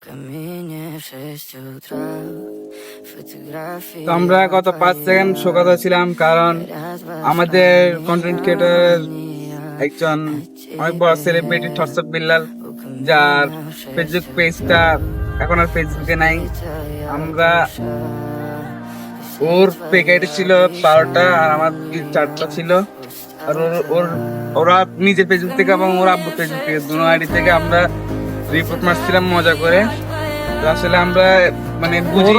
তো আমরা গত 5 সেকেন্ড শোকাত ছিলাম, কারণ আমাদের কন্টেন্ট ক্রিয়েটর একজন অনেক বড় সেলিব্রিটি থটসঅফ বিল্লাল, যার ফেসবুক পেজটা এখন আর ফেসবুকে নাই। আমরা ওর পেজ আইডি ছিল 12টা আর আমার 4টা ছিল। আর ওরা নিজের ফেসবুক থেকে এবং ওর আব্বুর ফেসবুক থেকে দুটো আইডি থেকে আমরা রিপোর্ট মারছিলাম মজা করে। তো আসলে আমরা মানে বুঝি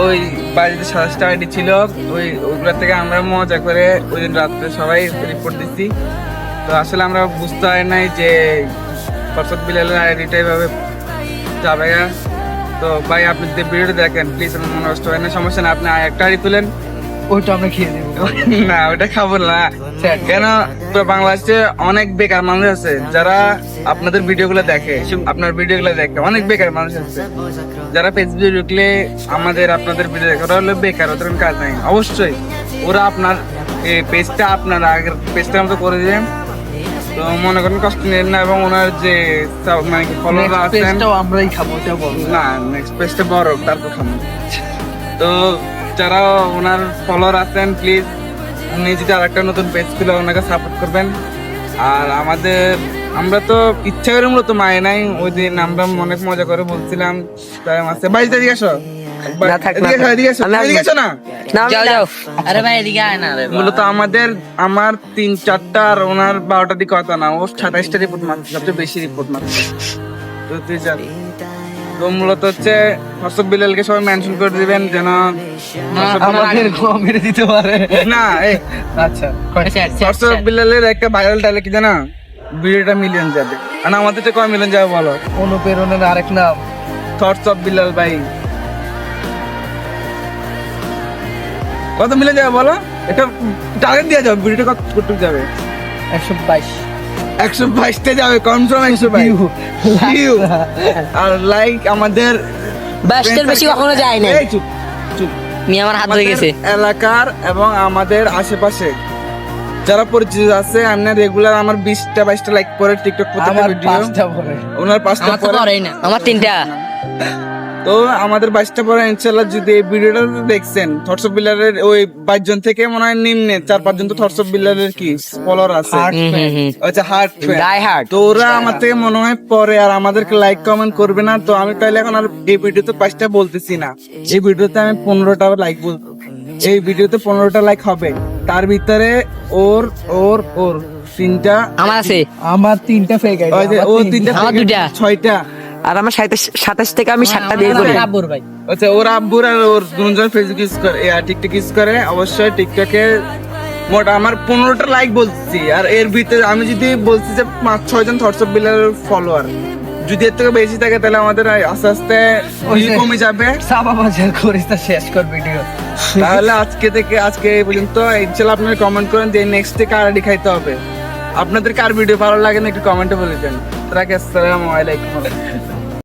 ওই বাড়িতে 27টা আইডি ছিল, ওইগুলা থেকে আমরা মজা করে ওই দিন রাত্রে সবাই রিপোর্ট দিচ্ছি। তো আসলে আমরা বুঝতে হয় নাই যে থটসঅফ বিল্লালের আইডিটা এভাবে যাবে। তো ভাই আপনি যদি ভিডিওটা দেখেন প্লিজ, আমার মনে কষ্ট হয় না, সমস্যা না, আপনি একটা আইডি তুলেন, ওইটা আমরা খেয়ে দেবো। না ওটা খাবো না। কেন পুরো বাংলাদেশে অনেক বেকার মানুষ আছে যারা আপনাদের ভিডিওগুলো দেখে, আপনার ভিডিওগুলো দেখে অনেক বেকার মানুষ আছে যারা ফেসবুকে ঢুকলে আপনাদের ভিডিও দেখে, ওরা হলো বেকার, ওদের কোনো কাজ নাই। অবশ্যই ওরা আপনার এই পেজটা আপনার আগের পেজটার মতো করে দিবেন। তো মনে করেন কষ্ট নেন না, এবং ওনার যে মানে ফলোয়ার আছেন আমরাই খাবো, না নেক্সট পেজটা বড় তারপর খাবো। তো যারা ওনার ফলোয়ার আছেন প্লিজ উনি যদি আর একটা নতুন পেজ খুলে ওনাকে সাপোর্ট করবেন। আর আমরা তো ইচ্ছা করে মূলত মায়ে নাই, ওই দিন আমরা অনেক মজা করে বলছিলাম বাড়িতে মূলত আমার 3-4টা আর ওনার 12টার দিকে কথা না, ও 27টা রিপোর্ট মারছে, সবচেয়ে বেশি রিপোর্ট মারছে। তো তুই জান, তো মূলত হচ্ছে থটসঅফ বিল্লালকে সবাই মেনশন করে দিবেন যেন মেরে দিতে পারে না। আচ্ছা, থটসঅফ বিল্লালের একটা ভাইরাল ডায়লগ কি জানা, ভিডিওটা মিলিয়ন যাবে। আর আমাদের তো কয় মিলিয়ন যাবে বলো? অনুপ্রেরণার আরেক নাম থটসঅফ বিল্লাল ভাই। কত মিলিয়ন যাবে বলো? এটা টার্গেট দিয়ে যাবে, ভিডিওটা কত যাবে? 122টা যাবে, কনফার্ম 122 আর লাইক আমাদের 22টার বেশি কখনো যায় না। চুপ চুপ, আমার হাত ধরে গেছে। এলাকার এবং আমাদের আশেপাশে যারা পরিচিত আছে, আমি রেগুলার আমার 20টা-22টা লাইক করে টিকটক প্রত্যেকটা ভিডিও, ওনার 5টা পরে না, আমার 3টা। তো আমাদের 22টা পরে ইনশাআল্লাহ। যদি এই ভিডিওটা দেখছেন, থটসঅফ বিল্লালের ওই 22 জন থেকে মনে হয় নিম্নে 4-5 জন তো থটসঅফ বিল্লালের কি ফলোয়ার আছে, আচ্ছা হার্ট ফ্যান। তো ওরা আমার থেকে মনে হয় পরে আর আমাদেরকে লাইক কমেন্ট করবে না। তো আমি তাইলে এখন আর এই ভিডিওতে 5টা বলতেছি না, এই ভিডিওতে আমি 15টা লাইক বলবো। এই ভিডিওতে 15টা লাইক হবে, তার ভিতরে ওর 3টা আমার আছে, আমার 3টা ফেক আইডি, ও 3টা, আমার 2টা, 6টা, আর আমার 27 থেকে আমি 7টা দিয়ে করি। আচ্ছা ওর আব্বুর আর ওর দুজন ফেসবুক ইউজ করে, টিকটক ইউজ করে। অবশ্যই টিকটকে মোট আমার 15টা লাইক বলছি, আর এর ভিতরে আমি যদি বলছি যে 5-6 জন থটসঅফ বিল্লালের ফলোয়ার, যদি এর থেকে বেশি থাকে তাহলে আমাদের আস্তে আস্তে কমে যাবে। শেষ কর ভিডিও। তাহলে আজকে এই পর্যন্ত। ইনশাআল্লাহ আপনারা কমেন্ট করেন যে নেক্সট ডে কার আইডি খাইতে হবে, আপনাদের কার ভিডিও ভালো লাগে না একটু কমেন্টে বলে দেন। আসসালামু আলাইকুম।